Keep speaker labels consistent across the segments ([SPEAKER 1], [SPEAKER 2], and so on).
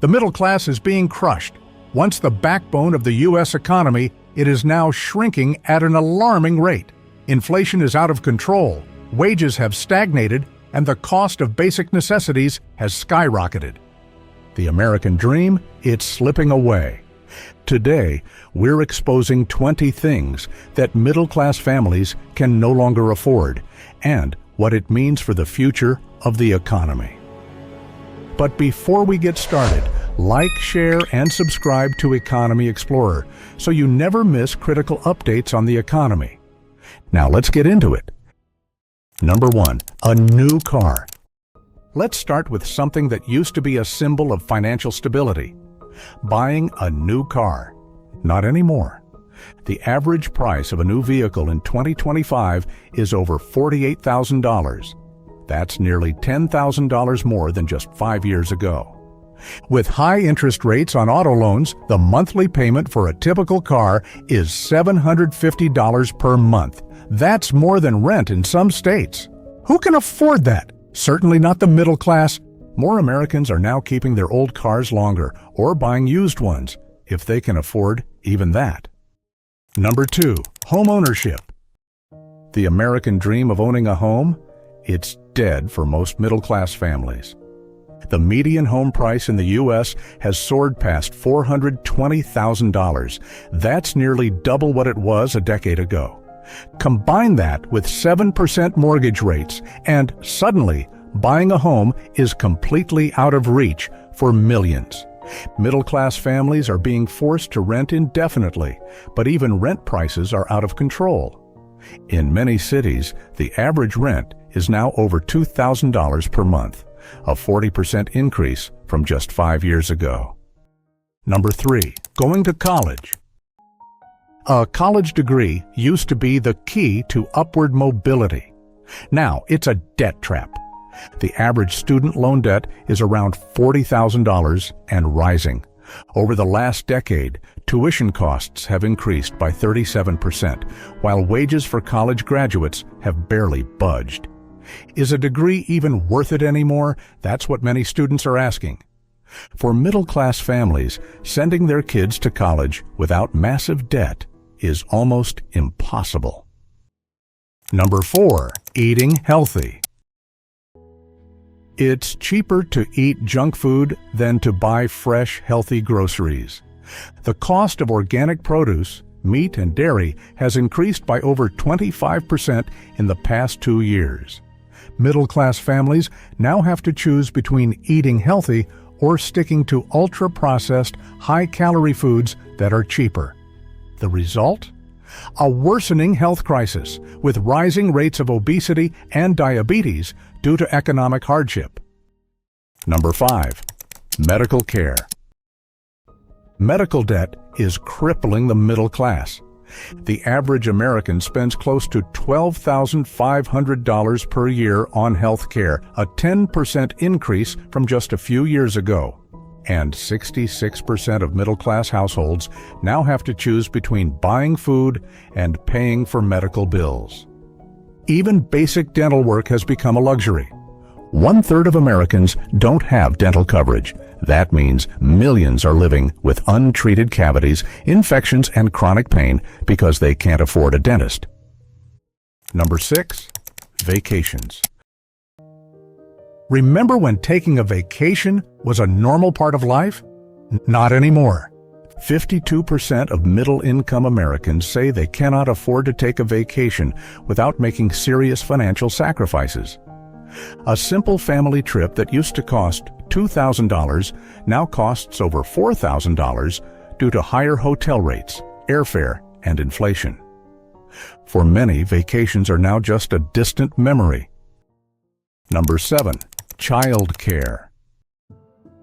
[SPEAKER 1] The middle class is being crushed. Once the backbone of the U.S. economy, it is now shrinking at an alarming rate. Inflation is out of control, wages have stagnated, and the cost of basic necessities has skyrocketed. The American dream, it's slipping away. Today, we're exposing 20 things that middle-class families can no longer afford, and what it means for the future of the economy. But before we get started, like, share, and subscribe to Economy Explorer so you never miss critical updates on the economy. Now let's get into it. Number 1, a new car. Let's start with something that used to be a symbol of financial stability. Buying a new car. Not anymore. The average price of a new vehicle in 2025 is over $48,000. That's nearly $10,000 more than just 5 years ago. With high interest rates on auto loans, the monthly payment for a typical car is $750 per month. That's more than rent in some states. Who can afford that? Certainly not the middle class. More Americans are now keeping their old cars longer or buying used ones, if they can afford even that. Number 2, home ownership. The American dream of owning a home? It's dead for most middle-class families. The median home price in the U.S. has soared past $420,000. That's nearly double what it was a decade ago. Combine that with 7% mortgage rates, and suddenly, buying a home is completely out of reach for millions. Middle-class families are being forced to rent indefinitely, but even rent prices are out of control. In many cities, the average rent is now over $2,000 per month, a 40% increase from just 5 years ago. Number 3, going to college. A college degree used to be the key to upward mobility. Now it's a debt trap. The average student loan debt is around $40,000 and rising. Over the last decade, tuition costs have increased by 37%, while wages for college graduates have barely budged. Is a degree even worth it anymore? That's what many students are asking. For middle-class families, sending their kids to college without massive debt is almost impossible. Number 4, eating healthy. It's cheaper to eat junk food than to buy fresh, healthy groceries. The cost of organic produce, meat, and dairy has increased by over 25% in the past 2 years. Middle-class families now have to choose between eating healthy or sticking to ultra-processed, high-calorie foods that are cheaper. The result? A worsening health crisis with rising rates of obesity and diabetes due to economic hardship. Number 5, medical care. Medical debt is crippling the middle class. The average American spends close to $12,500 per year on health care, a 10% increase from just a few years ago. And 66% of middle-class households now have to choose between buying food and paying for medical bills. Even basic dental work has become a luxury. 1/3 of Americans don't have dental coverage. That means millions are living with untreated cavities, infections, and chronic pain because they can't afford a dentist. Number 6, vacations. Remember when taking a vacation was a normal part of life? Not anymore. 52% of middle-income Americans say they cannot afford to take a vacation without making serious financial sacrifices. A simple family trip that used to cost $2,000 now costs over $4,000 due to higher hotel rates, airfare, and inflation. For many, vacations are now just a distant memory. Number 7, child care.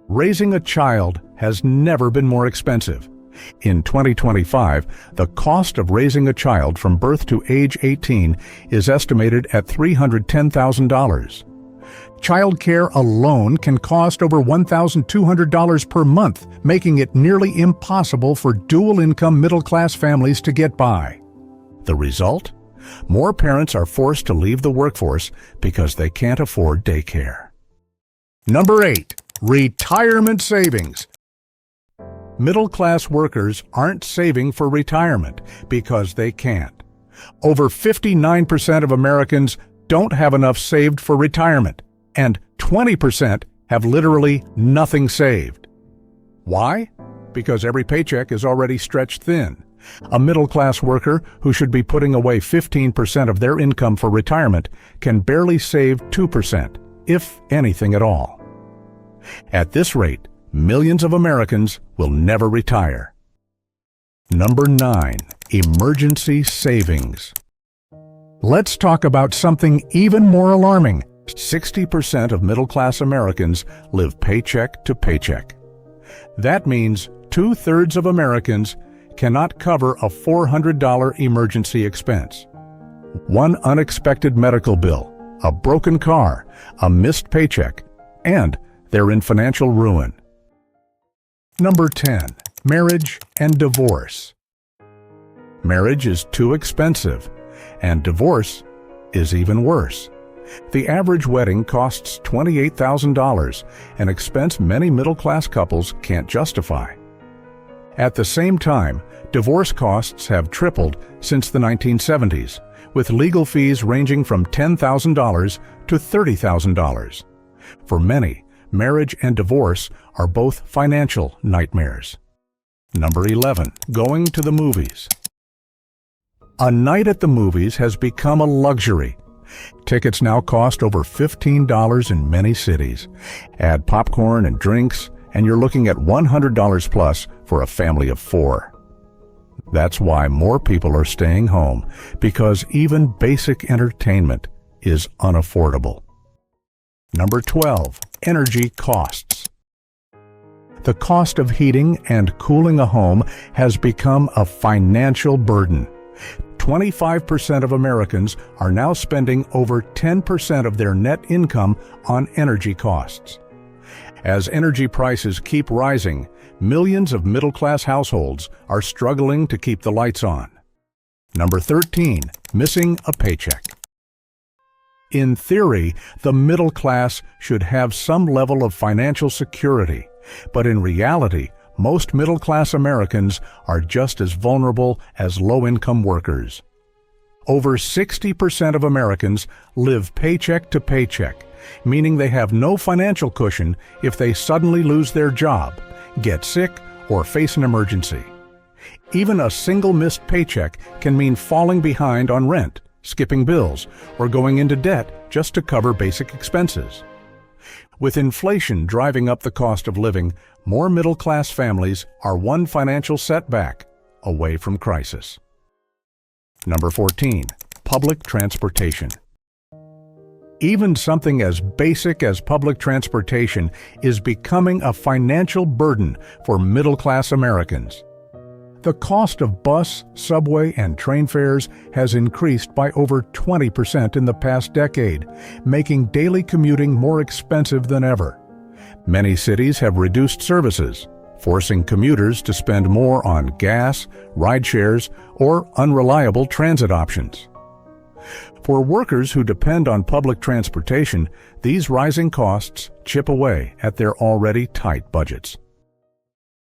[SPEAKER 1] Raising a child has never been more expensive. In 2025, the cost of raising a child from birth to age 18 is estimated at $310,000. Child care alone can cost over $1,200 per month, making it nearly impossible for dual-income middle-class families to get by. The result? More parents are forced to leave the workforce because they can't afford daycare. Number 8, retirement savings. Middle-class workers aren't saving for retirement because they can't. Over 59% of Americans don't have enough saved for retirement, and 20% have literally nothing saved. Why? Because every paycheck is already stretched thin. A middle-class worker who should be putting away 15% of their income for retirement can barely save 2%, if anything at all. At this rate, millions of Americans will never retire. Number 9. Emergency savings. Let's talk about something even more alarming. 60% of middle-class Americans live paycheck to paycheck. That means 2/3 of Americans cannot cover a $400 emergency expense. One unexpected medical bill, a broken car, a missed paycheck, and they're in financial ruin. Number 10. Marriage and divorce. Marriage is too expensive, and divorce is even worse. The average wedding costs $28,000, an expense many middle-class couples can't justify. At the same time, divorce costs have tripled since the 1970s, with legal fees ranging from $10,000 to $30,000. For many, marriage and divorce are both financial nightmares. Number 11. Going to the movies. A night at the movies has become a luxury. Tickets now cost over $15 in many cities. Add popcorn and drinks, and you're looking at $100 plus for a family of 4. That's why more people are staying home, because even basic entertainment is unaffordable. Number 12. Energy costs. The cost of heating and cooling a home has become a financial burden. 25% of Americans are now spending over 10% of their net income on energy costs. As energy prices keep rising, millions of middle-class households are struggling to keep the lights on. Number 13. Missing a paycheck. In theory, the middle class should have some level of financial security, but in reality, most middle-class Americans are just as vulnerable as low-income workers. Over 60% of Americans live paycheck to paycheck, meaning they have no financial cushion if they suddenly lose their job, get sick, or face an emergency. Even a single missed paycheck can mean falling behind on rent, skipping bills, or going into debt just to cover basic expenses. With inflation driving up the cost of living, more middle-class families are one financial setback away from crisis. Number 14. Public transportation. Even something as basic as public transportation is becoming a financial burden for middle-class Americans. The cost of bus, subway, and train fares has increased by over 20% in the past decade, making daily commuting more expensive than ever. Many cities have reduced services, forcing commuters to spend more on gas, ride shares, or unreliable transit options. For workers who depend on public transportation, these rising costs chip away at their already tight budgets.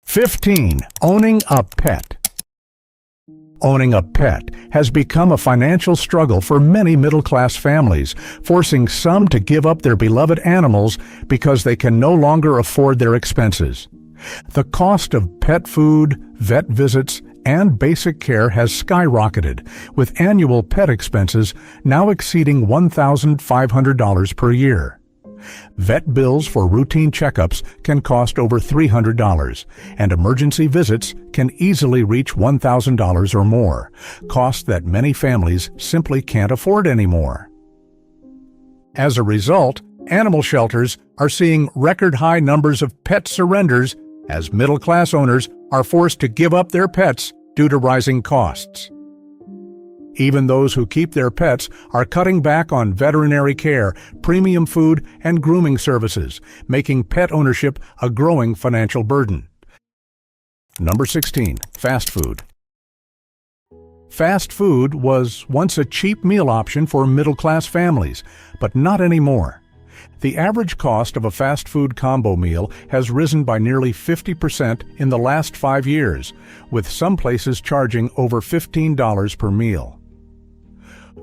[SPEAKER 1] 15. Owning a pet. Owning a pet has become a financial struggle for many middle-class families, forcing some to give up their beloved animals because they can no longer afford their expenses. The cost of pet food, vet visits, and basic care has skyrocketed, with annual pet expenses now exceeding $1,500 per year. Vet bills for routine checkups can cost over $300, and emergency visits can easily reach $1,000 or more, costs that many families simply can't afford anymore. As a result, animal shelters are seeing record-high numbers of pet surrenders as middle-class owners are forced to give up their pets due to rising costs. Even those who keep their pets are cutting back on veterinary care, premium food, and grooming services, making pet ownership a growing financial burden. Number 16. Fast food. Fast food was once a cheap meal option for middle-class families, but not anymore. The average cost of a fast food combo meal has risen by nearly 50% in the last 5 years, with some places charging over $15 per meal.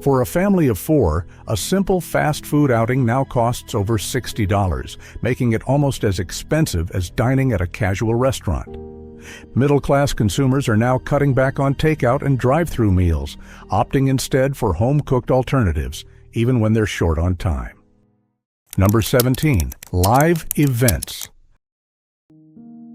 [SPEAKER 1] For a family of 4, a simple fast food outing now costs over $60, making it almost as expensive as dining at a casual restaurant. Middle-class consumers are now cutting back on takeout and drive-through meals, opting instead for home-cooked alternatives, even when they're short on time. Number 17. Live events.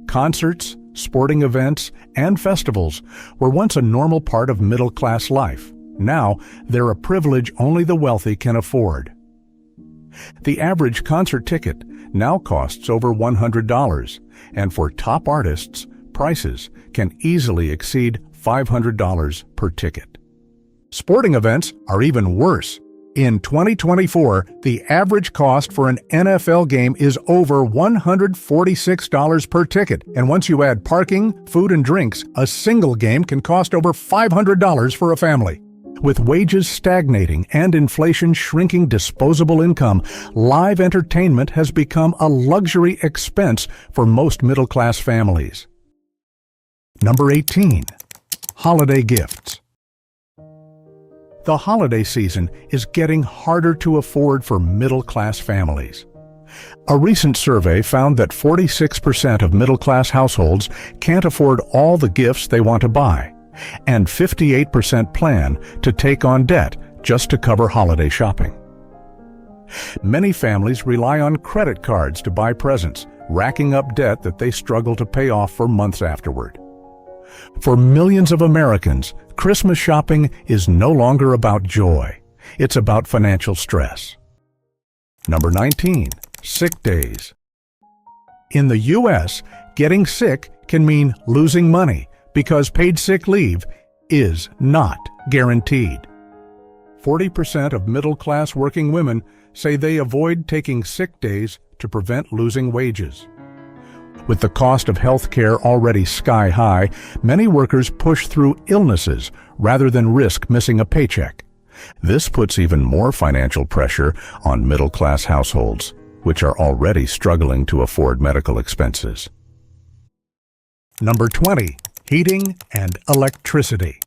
[SPEAKER 1] Concerts, sporting events, and festivals were once a normal part of middle-class life. Now, they're a privilege only the wealthy can afford. The average concert ticket now costs over $100, and for top artists, prices can easily exceed $500 per ticket. Sporting events are even worse. In 2024, the average cost for an NFL game is over $146 per ticket, and once you add parking, food, and drinks, a single game can cost over $500 for a family. With wages stagnating and inflation shrinking disposable income, live entertainment has become a luxury expense for most middle-class families. Number 18. Holiday gifts. The holiday season is getting harder to afford for middle-class families. A recent survey found that 46% of middle-class households can't afford all the gifts they want to buy, and 58% plan to take on debt just to cover holiday shopping. Many families rely on credit cards to buy presents, racking up debt that they struggle to pay off for months afterward. For millions of Americans, Christmas shopping is no longer about joy. It's about financial stress. Number 19. Sick days. In the U.S., getting sick can mean losing money because paid sick leave is not guaranteed. 40% of middle-class working women say they avoid taking sick days to prevent losing wages. With the cost of health care already sky high, many workers push through illnesses rather than risk missing a paycheck. This puts even more financial pressure on middle-class households, which are already struggling to afford medical expenses. Number 20. Heating and electricity.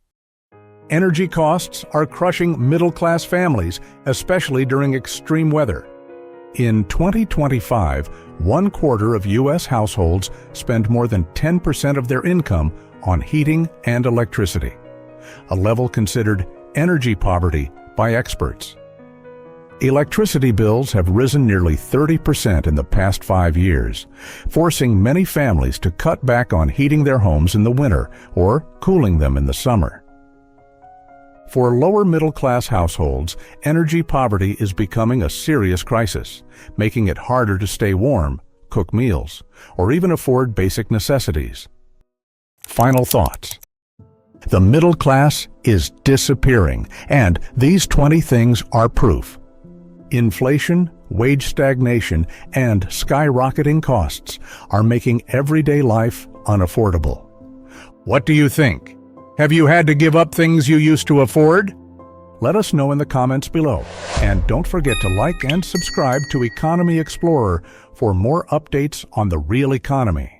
[SPEAKER 1] Energy costs are crushing middle-class families, especially during extreme weather. In 2025, 1/4 of U.S. households spend more than 10% of their income on heating and electricity, a level considered energy poverty by experts. Electricity bills have risen nearly 30% in the past 5 years, forcing many families to cut back on heating their homes in the winter or cooling them in the summer. For lower middle-class households, energy poverty is becoming a serious crisis, making it harder to stay warm, cook meals, or even afford basic necessities. Final thoughts. The middle class is disappearing, and these 20 things are proof. Inflation, wage stagnation, and skyrocketing costs are making everyday life unaffordable. What do you think? Have you had to give up things you used to afford? Let us know in the comments below. And don't forget to like and subscribe to Economy Explorer for more updates on the real economy.